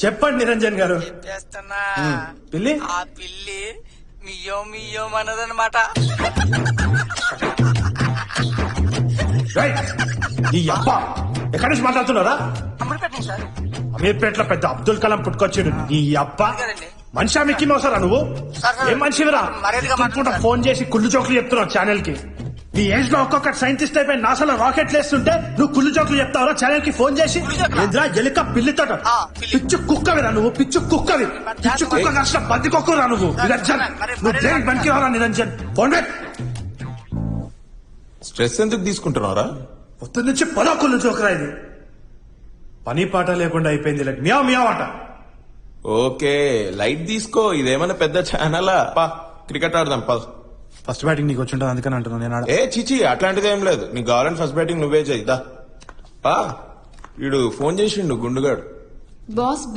చెప్పండి నిరంజన్ గారు. చెప్పేస్తున్నా పిల్లి ఆ పిల్లి మియ్యో మియ్యో అన్నదన్నమాట. రైట్. ఈ అబ్బా ఎక్కడి నుంచి మాట్లాడుతున్నారా? అమ్ముడు పెట్టండి సార్. అమీర్పేటలో పెద్ద అబ్దుల్ కలాం పుట్టుకొచ్చాడు. ఈ అబ్బా కదండి. మనిషి మిక్కి మోసారా నువ్వు? సార్, సార్, ఏం మనిషివిరా? మర్యాదగా మాట్లాడండి. ఫోన్ చేసి కుళ్ళు జోకులు చెప్తున్నావు ఛానల్ కి. నీ ఏజ్ లో ఒక్కొక్క సైంటిస్ట్ అయిపోయి నాసాలో రాకెట్లు వేస్తుంటే నువ్వు కుళ్ళు జోకులు చెప్తావరా ఛానల్ కి ఫోన్ చేసి? కుళ్ళు జోకులా? ఏంద్రా ఎలుక పిల్లితోట? పిల్లి. పిచ్చు కుక్కవిరా నువ్వు, పిచ్చు కుక్కవి. పిచ్చు కుక్క కష్టం బంది కుక్కరా నువ్వు. నిరంజన్ నువ్వు దేనికి పనికి రారా నిరంజన్? ఫోన్ పెట్. స్ట్రెస్ ఎందుకు తీసుకుంటున్నారా? పొద్దు నుంచి పదో కుళ్ళు జోకురా ఇది. పని పాట లేకుండా అయిపోయింది ఇలా మియా మియా ఆట. ఓకే లైట్ తీసుకో, ఇదేమైనా పెద్ద ఛానలా? పా క్రికెట్ ఆడదాం పద. ఫస్ట్ బ్యాటింగ్ నీకు వచ్చి ఉంటుంది అందుకని అంటున్నాను నేను ఆడ. ఏ చిచి అట్లాంటిది ఏం లేదు, నీకు కావాలని ఫస్ట్ బ్యాటింగ్ నువ్వే చేయి దా. పా వీడు ఫోన్ చేసిండు గుండుగాడు. బాస్